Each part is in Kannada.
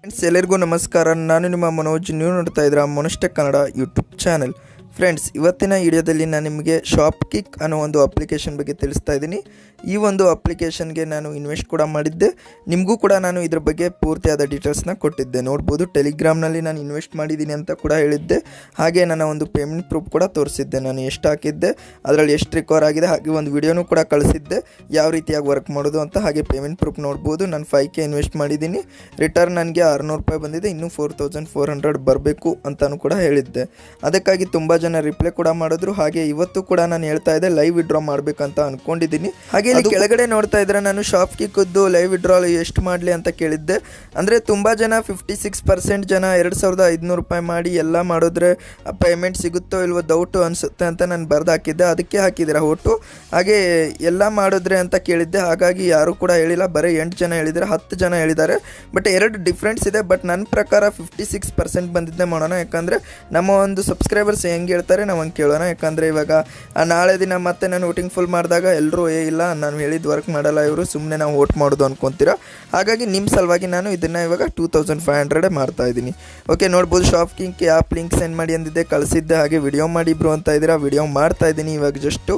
ಫ್ರೆಂಡ್ಸ್ ಎಲ್ಲರಿಗೂ ನಮಸ್ಕಾರ. ನಾನು ನಿಮ್ಮ ಮನೋಜ್. ನೀವು ನೋಡ್ತಾ ಇದ್ದೀರಾ ಮೊನಸ್ಟೆಕ್ ಕನ್ನಡ ಯೂಟ್ಯೂಬ್ ಚಾನಲ್. ಫ್ರೆಂಡ್ಸ್, ಇವತ್ತಿನ ವಿಡಿಯೋದಲ್ಲಿ ನಾನು ನಿಮಗೆ ಶಾಪ್ಕಿಕ್ ಅನ್ನೋ ಒಂದು ಅಪ್ಲಿಕೇಶನ್ ಬಗ್ಗೆ ತಿಳಿಸ್ತಾ ಇದ್ದೀನಿ. ಈ ಒಂದು ಅಪ್ಲಿಕೇಶನ್ಗೆ ನಾನು ಇನ್ವೆಸ್ಟ್ ಕೂಡ ಮಾಡಿದ್ದೆ. ನಿಮಗೂ ಕೂಡ ನಾನು ಇದ್ರ ಬಗ್ಗೆ ಪೂರ್ತಿಯಾದ ಡೀಟೇಲ್ಸ್ನ ಕೊಟ್ಟಿದ್ದೆ. ನೋಡ್ಬೋದು, ಟೆಲಿಗ್ರಾಮ್ನಲ್ಲಿ ನಾನು ಇನ್ವೆಸ್ಟ್ ಮಾಡಿದ್ದೀನಿ ಅಂತ ಕೂಡ ಹೇಳಿದ್ದೆ. ಹಾಗೆ ನನ್ನ ಒಂದು ಪೇಮೆಂಟ್ ಪ್ರೂಫ್ ಕೂಡ ತೋರಿಸಿದ್ದೆ. ನಾನು ಎಷ್ಟು ಹಾಕಿದ್ದೆ, ಅದರಲ್ಲಿ ಎಷ್ಟು ರಿಕವರ್ ಆಗಿದೆ, ಹಾಗೆ ಒಂದು ವಿಡಿಯೋನೂ ಕೂಡ ಕಳಿಸಿದ್ದೆ ಯಾವ ರೀತಿಯಾಗಿ ವರ್ಕ್ ಮಾಡೋದು ಅಂತ. ಹಾಗೆ ಪೇಮೆಂಟ್ ಪ್ರೂಫ್ ನೋಡ್ಬೋದು. ನಾನು 5K ಇನ್ವೆಸ್ಟ್ ಮಾಡಿದ್ದೀನಿ. ರಿಟರ್ನ್ ನನಗೆ 600 ರೂಪಾಯಿ ಬಂದಿದೆ. ಇನ್ನೂ 4400 ಬರಬೇಕು ಅಂತಲೂ ಕೂಡ ಹೇಳಿದ್ದೆ. ಅದಕ್ಕಾಗಿ ತುಂಬ ಜನ ರಿಪ್ಲೈ ಕೂಡ ಮಾಡಿದ್ರು. ಹಾಗೆ ಇವತ್ತು ಕೂಡ ನಾನು ಹೇಳ್ತಾ ಇದ್ದೆ ಲೈವ್ ವಿಡ್ರಾ ಮಾಡಬೇಕಂತ ಅನ್ಕೊಂಡಿದ್ದೀನಿ. ಹಾಗೆ ಇಲ್ಲಿ ಕೆಳಗಡೆ ನೋಡ್ತಾ ಇದ್ರೆ ನಾನು ಶಾಪ್ಕಿಕ್ದು ಲೈವ್ ವಿಡ್ರಾಲ್ ಎಷ್ಟು ಮಾಡಲಿ ಅಂತ ಕೇಳಿದ್ದೆ. ಅಂದರೆ ತುಂಬ ಜನ 56% ಜನ 2500 ರೂಪಾಯಿ ಮಾಡಿ ಎಲ್ಲ ಮಾಡಿದ್ರೆ ಪೇಮೆಂಟ್ ಸಿಗುತ್ತೋ ಇಲ್ವೋ ಡೌಟು ಅನಿಸುತ್ತೆ ಅಂತ ನಾನು ಬರೆದು ಹಾಕಿದ್ದೆ. ಅದಕ್ಕೆ ಹಾಕಿದ್ದೀರಾ ಓಟು. ಹಾಗೆ ಎಲ್ಲ ಮಾಡಿದ್ರೆ ಅಂತ ಕೇಳಿದ್ದೆ. ಹಾಗಾಗಿ ಯಾರು ಕೂಡ ಹೇಳಿಲ್ಲ, ಬರೀ 8 ಜನ ಹೇಳಿದ್ದಾರೆ, 10 ಜನ ಹೇಳಿದ್ದಾರೆ. ಬಟ್ 2 ಡಿಫ್ರೆನ್ಸ್ ಇದೆ. ಬಟ್ ನನ್ನ ಪ್ರಕಾರ 56% ಬಂದಿದ್ದೆ ಮಾಡೋಣ. ಯಾಕಂದರೆ ನಮ್ಮ ಒಂದು ಸಬ್ಸ್ಕ್ರೈಬರ್ಸ್ ಹೆಂಗೆ ಹೇಳ್ತಾರೆ ನಾವು ಹಂಗೆ ಕೇಳೋಣ. ಯಾಕಂದರೆ ಇವಾಗ ನಾಳೆ ದಿನ ಮತ್ತೆ ನಾನು ವೋಟಿಂಗ್ ಫುಲ್ ಮಾಡಿದಾಗ ಎಲ್ಲರೂ ಇಲ್ಲ ನಾನು ಹೇಳಿದ ವರ್ಕ್ ಮಾಡಲ್ಲ, ಇವರು ಸುಮ್ಮನೆ ನಾವು ವೋಟ್ ಮಾಡೋದು ಅನ್ಕೊತೀರಾ. ಹಾಗಾಗಿ ನಿಮ್ಮ ಸಲುವಾಗಿ ನಾನು ಇದನ್ನು ಇವಾಗ 2500 ಮಾಡ್ತಾ ಇದ್ದೀನಿ. ಓಕೆ, ನೋಡ್ಬೋದು ಶಾಪ್ಕಿಂಗ್ ಆ್ಯಪ್ ಲಿಂಕ್ ಸೆಂಡ್ ಮಾಡಿ ಅಂದಿದ್ದೆ, ಕಳಿಸಿದ್ದೆ. ಹಾಗೆ ವಿಡಿಯೋ ಮಾಡಿ ಬ್ರೋ ಅಂತ ಇದ್ದೀರಾ, ವಿಡಿಯೋ ಮಾಡ್ತಾ ಇದ್ದೀನಿ ಇವಾಗ ಜಸ್ಟು.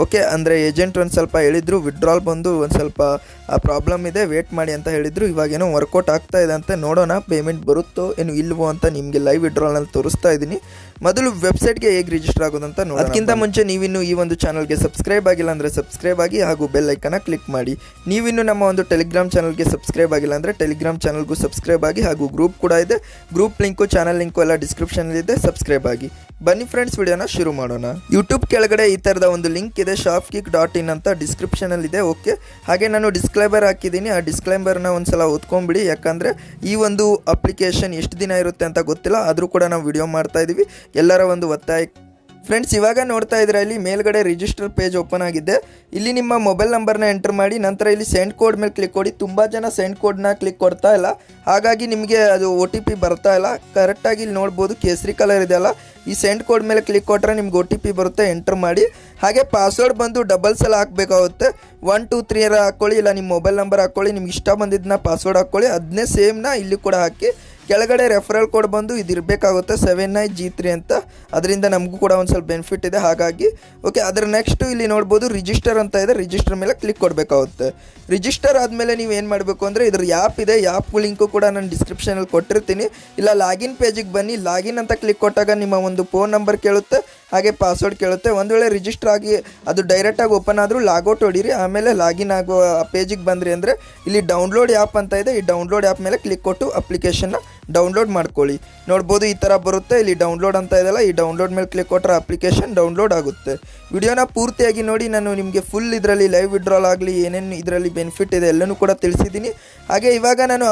ಓಕೆ, ಅಂದರೆ ಏಜೆಂಟ್ ಒಂದು ಸ್ವಲ್ಪ ಹೇಳಿದರು ವಿಡ್ರಾಲ್ ಬಂದು ಒಂದು ಸ್ವಲ್ಪ ಪ್ರಾಬ್ಲಮ್ ಇದೆ, ವೇಟ್ ಮಾಡಿ ಅಂತ ಹೇಳಿದರು. ಇವಾಗೇನೋ ವರ್ಕೌಟ್ ಆಗ್ತಾ ಇದೆ ಅಂತ, ನೋಡೋಣ ಪೇಮೆಂಟ್ ಬರುತ್ತೋ ಏನು ಇಲ್ವೋ ಅಂತ ನಿಮಗೆ ಲೈವ್ ವಿಡ್ರಾಲ್ನಲ್ಲಿ ತೋರಿಸ್ತಾ ಇದ್ದೀನಿ. ಮೊದಲು ವೆಬ್ಸೈಟ್ಗೆ ಹೇಗೆ ರಿಜಿಸ್ಟರ್ ಆಗೋದಂತ ನೋಡಿ. ಅದಕ್ಕಿಂತ ಮುಂಚೆ ನೀವಿನ್ನು ಈ ಒಂದು ಚಾನಲ್ಗೆ ಸಬ್ಸ್ಕ್ರೈಬ್ ಆಗಿಲ್ಲ ಅಂದರೆ ಸಬ್ಸ್ಕ್ರೈಬ್ ಆಗಿ, ಹಾಗೂ ಬೆಲ್ ಐಕನ್ನ ಕ್ಲಿಕ್ ಮಾಡಿ. ನೀವಿನ್ನು ನಮ್ಮ ಒಂದು ಟೆಲಿಗ್ರಾಮ್ ಚಾನಲ್ಗೆ ಸಬ್ಸ್ಕ್ರೈಬ್ ಆಗಿಲ್ಲ ಅಂದರೆ ಟೆಲಿಗ್ರಾಮ್ ಚಾನಲ್ಗೂ ಸಬ್ಸ್ಕ್ರೈಬ್ ಆಗಿ, ಹಾಗೂ ಗ್ರೂಪ್ ಕೂಡ ಇದೆ. ಗ್ರೂಪ್ ಲಿಂಕು ಚಾನಲ್ ಲಿಂಕು ಎಲ್ಲ ಡಿಸ್ಕ್ರಿಪ್ಷನಲ್ಲಿದೆ, ಸಬ್ಸ್ಕ್ರೈಬ್ ಆಗಿ. ಬನ್ನಿ ಫ್ರೆಂಡ್ಸ್, ವಿಡಿಯೋನ ಶುರು ಮಾಡೋಣ. ಯೂಟ್ಯೂಬ್ ಕೆಳಗಡೆ ಈ ಥರದ ಒಂದು ಲಿಂಕ್ ಇದೆ, shopkick.in ಅಂತ ಡಿಸ್ಕ್ರಿಪ್ಷನಲ್ಲಿದೆ. ಓಕೆ, ಹಾಗೆ ನಾನು ಡಿಸ್ಕ್ಲೈಮರ್ ಹಾಕಿದ್ದೀನಿ. ಆ ಡಿಸ್ಕ್ಲೈಮರ್ನ ಒಂದ್ಸಲ ಓದ್ಕೊಂಬಿಡಿ. ಯಾಕಂದರೆ ಈ ಒಂದು ಅಪ್ಲಿಕೇಶನ್ ಎಷ್ಟು ದಿನ ಇರುತ್ತೆ ಅಂತ ಗೊತ್ತಿಲ್ಲ, ಆದರೂ ಕೂಡ ನಾವು ವಿಡಿಯೋ ಮಾಡ್ತಾ ಇದ್ದೀವಿ, ಎಲ್ಲರ ಒಂದು ಒತ್ತಾಯ. ಫ್ರೆಂಡ್ಸ್, ಇವಾಗ ನೋಡ್ತಾ ಇದ್ರೆ ಇಲ್ಲಿ ಮೇಲ್ಗಡೆ ರಿಜಿಸ್ಟರ್ ಪೇಜ್ ಓಪನ್ ಆಗಿದೆ. ಇಲ್ಲಿ ನಿಮ್ಮ ಮೊಬೈಲ್ ನಂಬರ್ನ ಎಂಟರ್ ಮಾಡಿ, ನಂತರ ಇಲ್ಲಿ ಸೆಂಡ್ ಕೋಡ್ ಮೇಲೆ ಕ್ಲಿಕ್ ಕೊಡಿ. ತುಂಬ ಜನ ಸೆಂಡ್ ಕೋಡ್ನ ಕ್ಲಿಕ್ ಕೊಡ್ತಾ ಇಲ್ಲ, ಹಾಗಾಗಿ ನಿಮಗೆ ಅದು OTP ಬರ್ತಾ ಇಲ್ಲ. ಕರೆಕ್ಟಾಗಿ ಇಲ್ಲಿ ನೋಡ್ಬೋದು ಕೇಸರಿ ಕಲರ್ ಇದೆ ಅಲ್ಲ, ಈ ಸೆಂಡ್ ಕೋಡ್ ಮೇಲೆ ಕ್ಲಿಕ್ ಕೊಟ್ಟರೆ ನಿಮ್ಗೆ OTP ಬರುತ್ತೆ, ಎಂಟರ್ ಮಾಡಿ. ಹಾಗೆ ಪಾಸ್ವರ್ಡ್ ಬಂದು ಡಬಲ್ ಸಲ ಹಾಕಬೇಕಾಗುತ್ತೆ. 1 2 3 ಹಾಕ್ಕೊಳ್ಳಿ, ಇಲ್ಲ ನಿಮ್ಮ ಮೊಬೈಲ್ ನಂಬರ್ ಹಾಕ್ಕೊಳ್ಳಿ, ನಿಮ್ಗೆ ಇಷ್ಟ ಬಂದಿದ್ದನ್ನ ಪಾಸ್ವರ್ಡ್ ಹಾಕ್ಕೊಳ್ಳಿ. ಅದನ್ನೇ ಸೇಮ್ನ ಇಲ್ಲಿ ಕೂಡ ಹಾಕಿ. ಕೆಳಗಡೆ ರೆಫರಲ್ ಕೋಡ್ ಬಂದು ಇದು ಇರಬೇಕಾಗುತ್ತೆ 79G3 ಅಂತ. ಅದರಿಂದ ನಮಗೂ ಕೂಡ ಒಂದು ಸ್ವಲ್ಪ ಬೆನಿಫಿಟ್ ಇದೆ. ಹಾಗಾಗಿ ಓಕೆ, ಅದರ ನೆಕ್ಸ್ಟು ಇಲ್ಲಿ ನೋಡ್ಬೋದು ರಿಜಿಸ್ಟರ್ ಅಂತ ಇದೆ, ರಿಜಿಸ್ಟರ್ ಮೇಲೆ ಕ್ಲಿಕ್ ಕೊಡಬೇಕಾಗುತ್ತೆ. ರಿಜಿಸ್ಟರ್ ಆದಮೇಲೆ ನೀವು ಏನು ಮಾಡಬೇಕು ಅಂದರೆ ಇದ್ರ ಆ್ಯಪ್ ಇದೆ, ಆ್ಯಪ್ ಲಿಂಕು ಕೂಡ ನಾನು ಡಿಸ್ಕ್ರಿಪ್ಷನಲ್ಲಿ ಕೊಟ್ಟಿರ್ತೀನಿ. ಇಲ್ಲ ಲಾಗಿನ್ ಪೇಜಿಗೆ ಬನ್ನಿ, ಲಾಗಿನ್ ಅಂತ ಕ್ಲಿಕ್ ಕೊಟ್ಟಾಗ ನಿಮ್ಮ ಒಂದು ಫೋನ್ ನಂಬರ್ ಕೇಳುತ್ತೆ, ಹಾಗೆ ಪಾಸ್ವರ್ಡ್ ಕೇಳುತ್ತೆ. ಒಂದು ವೇಳೆ ರಿಜಿಸ್ಟರ್ ಆಗಿ ಅದು ಡೈರೆಕ್ಟಾಗಿ ಓಪನ್ ಆದರೂ ಲಾಗೌಟ್ ಹೊಡೀರಿ. ಆಮೇಲೆ ಲಾಗಿನ್ ಆಗೋ ಪೇಜಿಗೆ ಬಂದ್ರಿ ಅಂದರೆ ಇಲ್ಲಿ ಡೌನ್ಲೋಡ್ ಆ್ಯಪ್ ಅಂತ ಇದೆ, ಈ ಡೌನ್ಲೋಡ್ ಆ್ಯಪ್ ಮೇಲೆ ಕ್ಲಿಕ್ ಕೊಟ್ಟು ಅಪ್ಲಿಕೇಶನ್ನ ಡೌನ್ಲೋಡ್ ಮಾಡ್ಕೊಳ್ಳಿ. ನೋಡ್ಬೋದು ಈ ಥರ ಬರುತ್ತೆ. ಇಲ್ಲಿ ಡೌನ್ಲೋಡ್ ಅಂತ ಇದೆಯಲ್ಲ, ಈ ಡೌನ್ಲೋಡ್ ಮೇಲೆ ಕ್ಲಿಕ್ ಕೊಟ್ಟರೆ ಅಪ್ಲಿಕೇಶನ್ ಡೌನ್ಲೋಡ್ ಆಗುತ್ತೆ. ವಿಡಿಯೋನ ಪೂರ್ತಿಯಾಗಿ ನೋಡಿ. ನಾನು ನಿಮಗೆ ಫುಲ್ ಇದರಲ್ಲಿ ಲೈವ್ ವಿಡ್ರಾಲ್ ಆಗಲಿ ಏನೇನು ಇದರಲ್ಲಿ ಬೆನಿಫಿಟ್ ಇದೆ ಎಲ್ಲನೂ ಕೂಡ ತಿಳಿಸಿದ್ದೀನಿ. ಹಾಗೆ ಇವಾಗ ನಾನು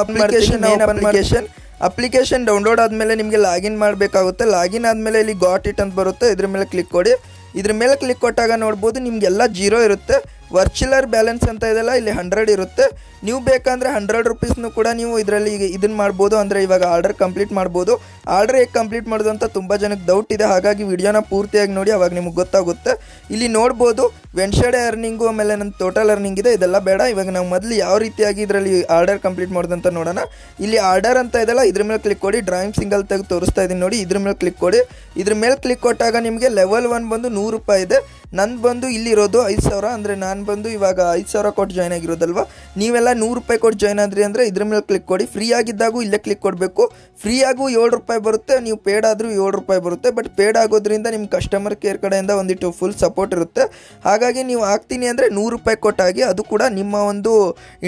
ಅಪ್ಲಿಕೇಶನ್ ಡೌನ್ಲೋಡ್ ಆದಮೇಲೆ ನಿಮಗೆ ಲಾಗಿನ್ ಮಾಡಬೇಕಾಗುತ್ತೆ. ಲಾಗಿನ್ ಆದಮೇಲೆ ಇಲ್ಲಿ ಗಾಟ್ ಇಟ್ ಅಂತ ಬರುತ್ತೆ, ಇದ್ರ ಮೇಲೆ ಕ್ಲಿಕ್ ಕೊಡಿ. ಇದ್ರ ಮೇಲೆ ಕ್ಲಿಕ್ ಕೊಟ್ಟಾಗ ನೋಡ್ಬೋದು ನಿಮಗೆಲ್ಲ 0 ಇರುತ್ತೆ. ವರ್ಚುಲರ್ ಬ್ಯಾಲೆನ್ಸ್ ಅಂತ ಇದೆಲ್ಲ ಇಲ್ಲಿ 100 ಇರುತ್ತೆ. ನೀವು ಬೇಕಂದರೆ 100 ರೂಪೀಸ್ನು ಕೂಡ ನೀವು ಇದರಲ್ಲಿ ಇದನ್ನು ಮಾಡ್ಬೋದು. ಅಂದರೆ ಇವಾಗ ಆರ್ಡರ್ ಕಂಪ್ಲೀಟ್ ಮಾಡ್ಬೋದು. ಆರ್ಡರ್ ಹೇಗೆ ಕಂಪ್ಲೀಟ್ ಮಾಡೋದು ಅಂತ ತುಂಬ ಜನಕ್ಕೆ ಡೌಟ್ ಇದೆ. ಹಾಗಾಗಿ ವಿಡಿಯೋನ ಪೂರ್ತಿಯಾಗಿ ನೋಡಿ, ಅವಾಗ ನಿಮಗೆ ಗೊತ್ತಾಗುತ್ತೆ. ಇಲ್ಲಿ ನೋಡ್ಬೋದು ವೆನ್ಸ್ಡೇ ಅರ್ನಿಂಗು, ಆಮೇಲೆ ನನ್ನ ಟೋಟಲ್ ಅರ್ನಿಂಗ್ ಇದೆ. ಇದೆಲ್ಲ ಬೇಡ, ಇವಾಗ ನಾವು ಮೊದಲು ಯಾವ ರೀತಿಯಾಗಿ ಇದರಲ್ಲಿ ಆರ್ಡರ್ ಕಂಪ್ಲೀಟ್ ಮಾಡೋದಂತ ನೋಡೋಣ. ಇಲ್ಲಿ ಆರ್ಡರ್ ಅಂತ ಇದೆಲ್ಲ, ಇದ್ರ ಮೇಲೆ ಕ್ಲಿಕ್ ಕೊಡಿ. ಡ್ರಾಯಿಂಗ್ ಸಿಂಗಲ್ ತೆಗೆದು ತೋರಿಸ್ತಾ ಇದ್ದೀನಿ ನೋಡಿ, ಇದ್ರ ಮೇಲೆ ಕ್ಲಿಕ್ ಕೊಡಿ. ಇದ್ರ ಮೇಲೆ ಕ್ಲಿಕ್ ಕೊಟ್ಟಾಗ ನಿಮಗೆ ಲೆವೆಲ್ 1 ಬಂದು 100 ರೂಪಾಯಿ ಇದೆ. ನಂದು ಬಂದು ಇಲ್ಲಿರೋದು 5000. ಅಂದರೆ ನಾನು ಬಂದು ಇವಾಗ 5000 ಕೊಟ್ಟು ಜಾಯ್ನ್ ಆಗಿರೋದಲ್ವ. ನೀವೆಲ್ಲ 100 ರೂಪಾಯಿ ಕೊಟ್ಟು ಜಾಯ್ನ್ ಆದ್ರಿ ಅಂದರೆ ಇದ್ರ ಮೇಲೆ ಕ್ಲಿಕ್ ಕೊಡಿ. ಫ್ರೀ ಆಗಿದ್ದಾಗೂ ಇಲ್ಲೇ ಕ್ಲಿಕ್ ಕೊಡಬೇಕು. ಫ್ರೀ ಆಗು 7 ರೂಪಾಯಿ ಬರುತ್ತೆ, ನೀವು ಪೇಡ್ ಆದರೂ 7 ರೂಪಾಯಿ ಬರುತ್ತೆ. ಬಟ್ ಪೇಡ್ ಆಗೋದ್ರಿಂದ ನಿಮ್ಮ ಕಸ್ಟಮರ್ ಕೇರ್ ಕಡೆಯಿಂದ ಒಂದಿಟ್ಟು ಫುಲ್ ಸಪೋರ್ಟ್ ಇರುತ್ತೆ. ಹಾಗಾಗಿ ನೀವು ಆಗ್ತೀನಿ ಅಂದರೆ 100 ರೂಪಾಯಿ ಕೊಟ್ಟಾಗಿ, ಅದು ಕೂಡ ನಿಮ್ಮ ಒಂದು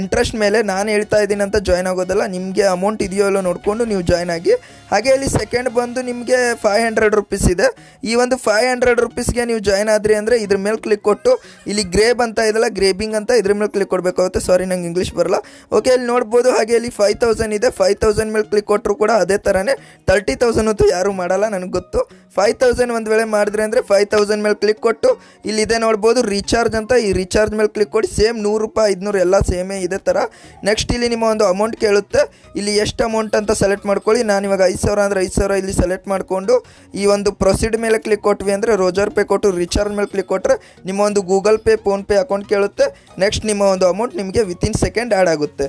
ಇಂಟ್ರೆಸ್ಟ್ ಮೇಲೆ. ನಾನು ಹೇಳ್ತಾ ಇದ್ದೀನಿ ಅಂತ ಜಾಯ್ನ್ ಆಗೋದಲ್ಲ, ನಿಮಗೆ ಅಮೌಂಟ್ ಇದೆಯೋ ಇಲ್ಲೋ ನೋಡಿಕೊಂಡು ನೀವು ಜಾಯ್ನ್ ಆಗಿ. ಹಾಗೆ ಇಲ್ಲಿ ಸೆಕೆಂಡ್ ಬಂದು ನಿಮಗೆ 500 ರೂಪೀಸ್ ಇದೆ. ಈ ಒಂದು 500 ರೂಪೀಸ್ಗೆ ನೀವು ಜಾಯ್ನ್ ಆದ್ರಿ ಅಂದರೆ ಇದ್ರ ಮೇಲೆ ಕ್ಲಿಕ್ ಕೊಟ್ಟು ಇಲ್ಲಿ ಗ್ರೇಬ್ ಅಂತ ಇದೆಲ್ಲ, ಗ್ರೇಬಿಂಗ್ ಅಂತ ಇದ್ರ ಮೇಲೆ ಕ್ಲಿಕ್ ಕೊಡಬೇಕಾಗುತ್ತೆ. ಸಾರಿ, ನಂಗೆ ಇಂಗ್ಲೀಷ್ ಬರಲ್ಲ. ಓಕೆ, ಇಲ್ಲಿ ನೋಡ್ಬೋದು. ಹಾಗೆ ಇಲ್ಲಿ 5000 ಇದೆ. 5000 ಮೇಲೆ ಕ್ಲಿಕ್ ಕೊಟ್ಟರು ಕೂಡ ಅದೇ ಥರನೇ. 30,000 ಅಂತೂ ಯಾರೂ ಮಾಡಲ್ಲ, ನನಗೆ ಗೊತ್ತು. 5000 ಒಂದು ವೇಳೆ ಮಾಡಿದ್ರೆ ಅಂದರೆ 5000 ಮೇಲೆ ಕ್ಲಿಕ್ ಕೊಟ್ಟು ಇಲ್ಲಿದೆ ನೋಡ್ಬೋದು ರೀಚಾರ್ಜ್ ಅಂತ. ಈ ರೀಚಾರ್ಜ್ ಮೇಲೆ ಕ್ಲಿಕ್ ಕೊಡಿ. ಸೇಮ್ 100 ರೂಪಾಯಿ 500 ಎಲ್ಲ ಸೇಮೇ ಇದೆ ಥರ. ನೆಕ್ಸ್ಟ್ ಇಲ್ಲಿ ನಿಮ್ಮ ಒಂದು ಅಮೌಂಟ್ ಕೇಳುತ್ತೆ. ಇಲ್ಲಿ ಎಷ್ಟು ಅಮೌಂಟ್ ಅಂತ ಸೆಲೆಕ್ಟ್ ಮಾಡ್ಕೊಳ್ಳಿ. ನಾನು ಇವಾಗ 5000 ಅಂದರೆ 5000 ಇಲ್ಲಿ ಸೆಲೆಕ್ಟ್ ಮಾಡಿಕೊಂಡು ಈ ಒಂದು ಪ್ರೊಸೀಡ್ ಮೇಲೆ ಕ್ಲಿಕ್ ಕೊಟ್ವಿ ಅಂದರೆ ರೋಜರ್ ಪೇ ಕೊಟ್ಟು ರೀಚಾರ್ಜ್ ಮೇಲೆ ಕ್ಲಿಕ್ ಕೊಟ್ಟರೆ ನಿಮ್ಮ ಒಂದು ಗೂಗಲ್ ಪೇ, ಫೋನ್ಪೇ ಅಕೌಂಟ್ ಕೇಳುತ್ತೆ. ನೆಕ್ಸ್ಟ್ ನಿಮ್ಮ ಒಂದು ಅಮೌಂಟ್ ನಿಮಗೆ ವಿತಿನ್ ಸೆಕೆಂಡ್ ಆ್ಯಡ್ ಆಗುತ್ತೆ.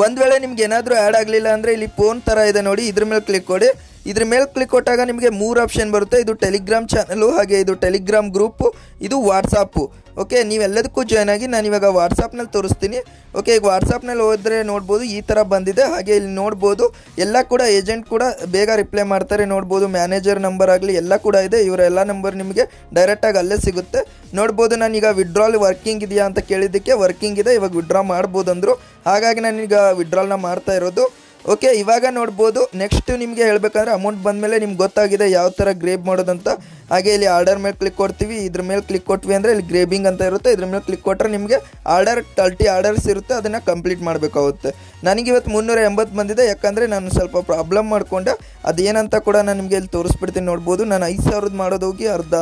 ಒಂದು ವೇಳೆ ನಿಮ್ಗೆ ಏನಾದರೂ ಆ್ಯಡ್ ಆಗಲಿಲ್ಲ ಅಂದರೆ ಇಲ್ಲಿ ಫೋನ್ ಥರ ಇದೆ ನೋಡಿ, ಇದ್ರ ಮೇಲೆ ಕ್ಲಿಕ್ ಕೊಡಿ. ಇದ್ರ ಮೇಲೆ ಕ್ಲಿಕ್ ಕೊಟ್ಟಾಗ ನಿಮಗೆ 3 ಆಪ್ಷನ್ ಬರುತ್ತೆ. ಇದು ಟೆಲಿಗ್ರಾಮ್ ಚಾನಲು, ಹಾಗೆ ಇದು ಟೆಲಿಗ್ರಾಮ್ ಗ್ರೂಪು, ಇದು ವಾಟ್ಸಾಪು. ಓಕೆ, ನೀವೆಲ್ಲದಕ್ಕೂ ಜಾಯ್ನ್ ಆಗಿ. ನಾನು ಇವಾಗ ವಾಟ್ಸಾಪ್ನಲ್ಲಿ ತೋರಿಸ್ತೀನಿ. ಓಕೆ, ಈಗ ವಾಟ್ಸಾಪ್ನಲ್ಲಿ ಹೋದರೆ ನೋಡ್ಬೋದು ಈ ಥರ ಬಂದಿದೆ. ಹಾಗೆ ಇಲ್ಲಿ ನೋಡ್ಬೋದು ಎಲ್ಲ ಕೂಡ ಏಜೆಂಟ್ ಕೂಡ ಬೇಗ ರಿಪ್ಲೈ ಮಾಡ್ತಾರೆ. ನೋಡ್ಬೋದು ಮ್ಯಾನೇಜರ್ ನಂಬರ್ ಆಗಲಿ ಎಲ್ಲ ಕೂಡ ಇದೆ. ಇವರ ಎಲ್ಲ ನಂಬರ್ ನಿಮಗೆ ಡೈರೆಕ್ಟಾಗಿ ಅಲ್ಲೇ ಸಿಗುತ್ತೆ. ನೋಡ್ಬೋದು ನಾನೀಗ ವಿಡ್ರಾಲ್ ವರ್ಕಿಂಗ್ ಇದೆಯಾ ಅಂತ ಕೇಳಿದ್ದಕ್ಕೆ ವರ್ಕಿಂಗ್ ಇದೆ, ಇವಾಗ ವಿಡ್ರಾ ಮಾಡ್ಬೋದು ಅಂದರು. ಹಾಗಾಗಿ ನಾನೀಗ ವಿಡ್ರಾಲ್ನ ಮಾಡ್ತಾ ಇರೋದು. ಓಕೆ, ಇವಾಗ ನೋಡ್ಬೋದು ನೆಕ್ಸ್ಟ್ ನಿಮಗೆ ಹೇಳಬೇಕಂದ್ರೆ ಅಮೌಂಟ್ ಬಂದಮೇಲೆ ನಿಮ್ಗೆ ಗೊತ್ತಾಗಿದೆ ಯಾವ ಥರ ಗ್ರೇಬ್ ಮಾಡೋದಂತ. ಹಾಗೆ ಇಲ್ಲಿ ಆರ್ಡರ್ ಮೇಲೆ ಕ್ಲಿಕ್ ಕೊಡ್ತೀವಿ. ಇದ್ರ ಮೇಲೆ ಕ್ಲಿಕ್ ಕೊಟ್ವಿ ಅಂದರೆ ಇಲ್ಲಿ ಗ್ರೇಬಿಂಗ್ ಅಂತ ಇರುತ್ತೆ. ಇದ್ರ ಮೇಲೆ ಕ್ಲಿಕ್ ಕೊಟ್ಟರೆ ನಿಮಗೆ 30 ಆರ್ಡರ್ಸ್ ಇರುತ್ತೆ, ಅದನ್ನು ಕಂಪ್ಲೀಟ್ ಮಾಡಬೇಕಾಗುತ್ತೆ. ನನಗಿವತ್ತು 380 ಬಂದಿದೆ, ಯಾಕಂದರೆ ನಾನು ಸ್ವಲ್ಪ ಪ್ರಾಬ್ಲಮ್ ಮಾಡಿಕೊಂಡೆ. ಅದೇನಂತ ಕೂಡ ನಾನು ನಿಮಗೆ ಇಲ್ಲಿ ತೋರಿಸ್ಬಿಡ್ತೀನಿ. ನೋಡ್ಬೋದು ನಾನು 5000 ಮಾಡೋದೋಗಿ ಅರ್ಧ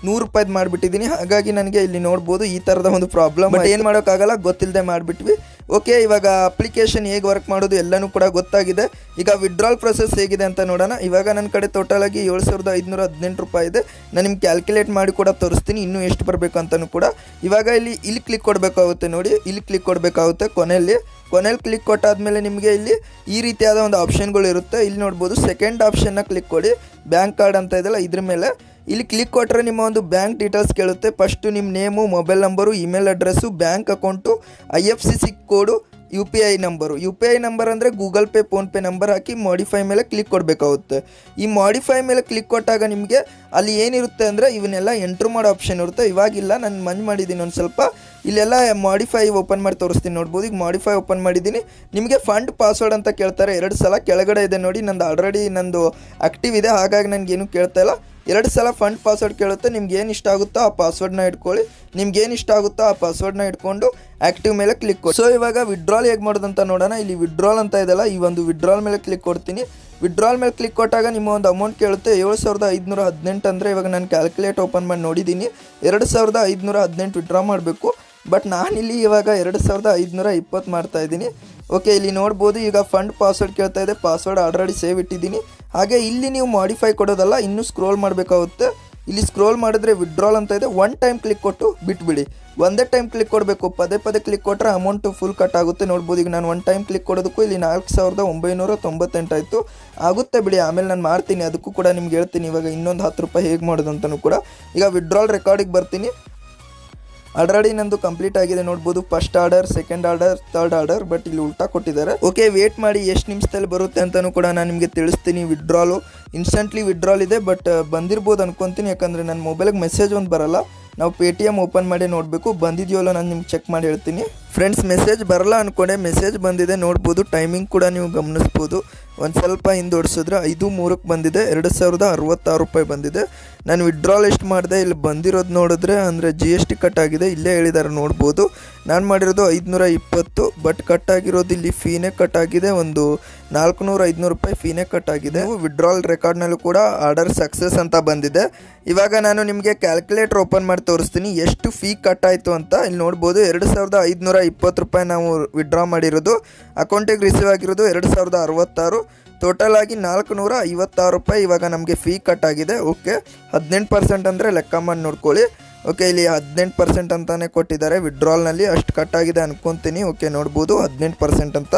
100 ರೂಪಾಯಿದು ಮಾಡಿಬಿಟ್ಟಿದ್ದೀನಿ. ಹಾಗಾಗಿ ನನಗೆ ಇಲ್ಲಿ ನೋಡ್ಬೋದು ಈ ಥರದ ಒಂದು ಪ್ರಾಬ್ಲಮ್. ಬಟ್ ಏನು ಮಾಡೋಕ್ಕಾಗಲ್ಲ, ಗೊತ್ತಿಲ್ಲದೆ ಮಾಡಿಬಿಟ್ವಿ. ಓಕೆ, ಇವಾಗ ಅಪ್ಲಿಕೇಶನ್ ಹೇಗೆ ವರ್ಕ್ ಮಾಡೋದು ಎಲ್ಲನೂ ಕೂಡ ಗೊತ್ತಾಗಿದೆ. ಈಗ ವಿಡ್ರಾಲ್ ಪ್ರೊಸೆಸ್ ಹೇಗಿದೆ ಅಂತ ನೋಡೋಣ. ಇವಾಗ ನನ್ನ ಕಡೆ ಟೋಟಲ್ ಆಗಿ 7518 ರೂಪಾಯಿ ಇದೆ. ನಾನು ನಿಮ್ಗೆ ಕ್ಯಾಲ್ಕುಲೇಟ್ ಮಾಡಿ ಕೂಡ ತೋರಿಸ್ತೀನಿ ಇನ್ನೂ ಎಷ್ಟು ಬರಬೇಕು ಅಂತಲೂ ಕೂಡ. ಇವಾಗ ಇಲ್ಲಿ ಕ್ಲಿಕ್ ಕೊಡಬೇಕಾಗುತ್ತೆ ನೋಡಿ, ಇಲ್ಲಿ ಕ್ಲಿಕ್ ಕೊಡಬೇಕಾಗುತ್ತೆ. ಕೊನೆಯಲ್ಲಿ ಕ್ಲಿಕ್ ಕೊಟ್ಟಾದಮೇಲೆ ನಿಮಗೆ ಇಲ್ಲಿ ಈ ರೀತಿಯಾದ ಒಂದು ಆಪ್ಷನ್ಗಳು ಇರುತ್ತೆ. ಇಲ್ಲಿ ನೋಡ್ಬೋದು ಸೆಕೆಂಡ್ ಆಪ್ಷನ್ನ ಕ್ಲಿಕ್ ಕೊಡಿ. ಬ್ಯಾಂಕ್ ಕಾರ್ಡ್ ಅಂತ ಇದೆಯಲ್ಲ ಇದ್ರ ಮೇಲೆ ಇಲ್ಲಿ ಕ್ಲಿಕ್ ಕೊಟ್ಟರೆ ನಿಮ್ಮ ಒಂದು ಬ್ಯಾಂಕ್ ಡೀಟೇಲ್ಸ್ ಕೇಳುತ್ತೆ. ಫಸ್ಟು ನಿಮ್ಮ name, mobile number, email address, bank account, IFSC ಕೋಡು, UPI ನಂಬರ್ ಅಂದರೆ ಗೂಗಲ್ ಪೇ, ಫೋನ್ಪೇ ನಂಬರ್ ಹಾಕಿ ಮಾಡಿಫೈ ಮೇಲೆ ಕ್ಲಿಕ್ ಕೊಡಬೇಕಾಗುತ್ತೆ. ಈ ಮಾಡಿಫೈ ಮೇಲೆ ಕ್ಲಿಕ್ ಕೊಟ್ಟಾಗ ನಿಮಗೆ ಅಲ್ಲಿ ಏನಿರುತ್ತೆ ಅಂದರೆ ಇವನ್ನೆಲ್ಲ ಎಂಟ್ರ್ ಮಾಡೋ ಆಪ್ಷನ್ ಇರುತ್ತೆ. ಇವಾಗಿಲ್ಲ, ನಾನು ಮಂಜ್ ಮಾಡಿದ್ದೀನಿ ಒಂದು ಸ್ವಲ್ಪ. ಇಲ್ಲೆಲ್ಲ ಮಾಡಿಫೈ ಓಪನ್ ಮಾಡಿ ತೋರಿಸ್ತೀನಿ. ನೋಡ್ಬೋದು ಈಗ ಮಾಡಿಫೈ ಓಪನ್ ಮಾಡಿದ್ದೀನಿ. ನಿಮಗೆ ಫಂಡ್ ಪಾಸ್ವರ್ಡ್ ಅಂತ ಕೇಳ್ತಾರೆ 2 ಸಲ. ಕೆಳಗಡೆ ಇದೆ ನೋಡಿ, ನಂದು ಆಲ್ರೆಡಿ ನಂದು ಆ್ಯಕ್ಟಿವ್ ಇದೆ, ಹಾಗಾಗಿ ನನಗೇನು ಕೇಳ್ತಾ ಇಲ್ಲ. 2 ಸಲ ಫಂಡ್ ಪಾಸ್ವರ್ಡ್ ಕೇಳುತ್ತೆ. ನಿಮ್ಗೆ ಏನು ಇಷ್ಟ ಆಗುತ್ತೋ ಆ ಪಾಸ್ವರ್ಡ್ನ ಇಟ್ಕೊಳ್ಳಿ. ನಿಮ್ಗೆ ಏನು ಇಷ್ಟ ಆಗುತ್ತೋ ಆ ಪಾಸ್ವರ್ಡ್ನ ಇಟ್ಕೊಂಡು ಆ್ಯಕ್ಟಿವ್ ಮೇಲೆ ಕ್ಲಿಕ್ ಕೊಡಿ. ಸೊ ಇವಾಗ ವಿಡ್ರಾಲ್ ಹೇಗೆ ಮಾಡೋದಂತ ನೋಡೋಣ. ಇಲ್ಲಿ ವಿಡ್ರಾಲ್ ಅಂತ ಇದೆಯಲ್ಲ, ಈ ಒಂದು ವಿಡ್ರಾಲ್ ಮೇಲೆ ಕ್ಲಿಕ್ ಕೊಡ್ತೀನಿ. ವಿಡ್ರಾಲ್ ಮೇಲೆ ಕ್ಲಿಕ್ ಕೊಟ್ಟಾಗ ನಿಮ್ಮ ಒಂದು ಅಮೌಂಟ್ ಕೇಳುತ್ತೆ 7518 ಅಂದರೆ ಇವಾಗ ನಾನು ಕ್ಯಾಲ್ಕುಲೇಟ್ ಓಪನ್ ಮಾಡಿ ನೋಡಿದ್ದೀನಿ 2518 ವಿಡ್ರಾ ಮಾಡಬೇಕು. ಬಟ್ ನಾನಿಲ್ಲಿ ಇವಾಗ 2520 ಮಾಡ್ತಾ ಇದ್ದೀನಿ. ಓಕೆ, ಇಲ್ಲಿ ನೋಡ್ಬೋದು ಈಗ ಫಂಡ್ ಪಾಸ್ವರ್ಡ್ ಕೇಳ್ತಾ ಇದೆ. ಪಾಸ್ವರ್ಡ್ ಆಲ್ರೆಡಿ ಸೇವ್ ಇಟ್ಟಿದ್ದೀನಿ. ಹಾಗೆ ಇಲ್ಲಿ ನೀವು ಮಾಡಿಫೈ ಕೊಡೋದಲ್ಲ, ಇನ್ನೂ ಸ್ಕ್ರೋಲ್ ಮಾಡಬೇಕಾಗುತ್ತೆ. ಇಲ್ಲಿ ಸ್ಕ್ರೋಲ್ ಮಾಡಿದ್ರೆ ವಿಡ್ರಾಲ್ ಅಂತ ಇದೆ. 1 ಟೈಮ್ ಕ್ಲಿಕ್ ಕೊಟ್ಟು ಬಿಟ್ಬಿಡಿ. ಒಂದೇ ಟೈಮ್ ಕ್ಲಿಕ್ ಕೊಡಬೇಕು. ಪದೇ ಕ್ಲಿಕ್ ಕೊಟ್ಟರೆ ಅಮೌಂಟು ಫುಲ್ ಕಟ್ ಆಗುತ್ತೆ. ನೋಡ್ಬೋದು ಈಗ ನಾನು 1 ಟೈಮ್ ಕ್ಲಿಕ್ ಕೊಡೋದಕ್ಕೂ ಇಲ್ಲಿ 4998 ಆಯಿತು. ಆಗುತ್ತೆ ಬಿಡಿ, ಆಮೇಲೆ ನಾನು ಮಾಡ್ತೀನಿ, ಅದಕ್ಕೂ ಕೂಡ ನಿಮ್ಗೆ ಹೇಳ್ತೀನಿ. ಇವಾಗ ಇನ್ನೊಂದು 10 ರೂಪಾಯಿ ಹೇಗೆ ಮಾಡೋದು ಅಂತಲೂ ಕೂಡ. ಈಗ ವಿಡ್ರಾಲ್ ರೆಕಾರ್ಡಿಗೆ ಬರ್ತೀನಿ. ಆಲ್ರೆಡಿ ನಂದು ಕಂಪ್ಲೀಟ್ ಆಗಿದೆ. ನೋಡ್ಬೋದು first order, second order, third order, but ಇಲ್ಲಿ ಉಲ್ಟಾ ಕೊಟ್ಟಿದ್ದಾರೆ. ಓಕೆ, ವೇಟ್ ಮಾಡಿ ಎಷ್ಟು ನಿಮಿಷದಲ್ಲಿ ಬರುತ್ತೆ ಅಂತಲೂ ಕೂಡ ನಾನು ನಿಮಗೆ ತಿಳಿಸ್ತೀನಿ. ವಿಡ್ರಾಲು ಇನ್ಸ್ಟೆಂಟ್ಲಿ ವಿಡ್ರಾಲ್ ಇದೆ, ಬಟ್ ಬಂದಿರ್ಬೋದು ಅನ್ಕೊತೀನಿ. ಯಾಕಂದರೆ ನನ್ನ ಮೊಬೈಲಿಗೆ ಮೆಸೇಜ್ ಒಂದು ಬರಲ್ಲ. ನಾವು Paytm ಓಪನ್ ಮಾಡಿ ನೋಡಬೇಕು. ಬಂದಿದೆಯಲ್ಲ ನಾನು ನಿಮ್ಗೆ ಚೆಕ್ ಮಾಡಿ ಹೇಳ್ತೀನಿ. ಫ್ರೆಂಡ್ಸ್, ಮೆಸೇಜ್ ಬರಲ್ಲ ಅಂದ್ಕೊಂಡೆ, ಮೆಸೇಜ್ ಬಂದಿದೆ. ನೋಡ್ಬೋದು ಟೈಮಿಂಗ್ ಕೂಡ ನೀವು ಗಮನಿಸ್ಬೋದು. ಒಂದು ಸ್ವಲ್ಪ ಹಿಂದೋಡಿಸಿದ್ರೆ 5:03 ಬಂದಿದೆ. 2066 ರೂಪಾಯಿ ಬಂದಿದೆ. ನಾನು ವಿಡ್ರಾಲ್ ಎಷ್ಟು ಮಾಡಿದೆ ಇಲ್ಲಿ ಬಂದಿರೋದು ನೋಡಿದ್ರೆ ಅಂದರೆ GST ಕಟ್ ಆಗಿದೆ. ಇಲ್ಲೇ ಹೇಳಿದ್ದಾರೆ ನೋಡ್ಬೋದು. ನಾನು ಮಾಡಿರೋದು 520, ಬಟ್ ಕಟ್ ಆಗಿರೋದು ಇಲ್ಲಿ ಫೀನೇ ಕಟ್ ಆಗಿದೆ. ಒಂದು 400-500 ರೂಪಾಯಿ ಫೀನೇ ಕಟ್ ಆಗಿದೆ. ವಿಡ್ರಾಲ್ ರೆಕಾರ್ಡ್ನಲ್ಲೂ ಕೂಡ ಆರ್ಡರ್ ಸಕ್ಸಸ್ ಅಂತ ಬಂದಿದೆ. ಇವಾಗ ನಾನು ನಿಮಗೆ ಕ್ಯಾಲ್ಕುಲೇಟರ್ ಓಪನ್ ಮಾಡಿ ತೋರಿಸ್ತೀನಿ ಎಷ್ಟು ಫೀ ಕಟ್ ಆಯಿತು ಅಂತ. ಇಲ್ಲಿ ನೋಡ್ಬೋದು 2520 ರೂಪಾಯಿ ನಾವು ವಿಡ್ರಾ ಮಾಡಿರೋದು. ಅಕೌಂಟಿಗೆ ರಿಸೀವ್ ಆಗಿರೋದು 2066. ಟೋಟಲ್ ಆಗಿ 456 ರೂಪಾಯಿ ಇವಾಗ ನಮಗೆ ಫೀ ಕಟ್ ಆಗಿದೆ. ಓಕೆ, 18% ಅಂದರೆ ಲೆಕ್ಕ ಮಾಡಿ ನೋಡ್ಕೊಳ್ಳಿ. ಓಕೆ, ಇಲ್ಲಿ 18% ಅಂತಲೇ ಕೊಟ್ಟಿದ್ದಾರೆ. ವಿಡ್ರಾಲ್ನಲ್ಲಿ ಅಷ್ಟು ಕಟ್ ಆಗಿದೆ ಅನ್ಕೊತೀನಿ. ಓಕೆ, ನೋಡ್ಬೋದು 18% ಅಂತ.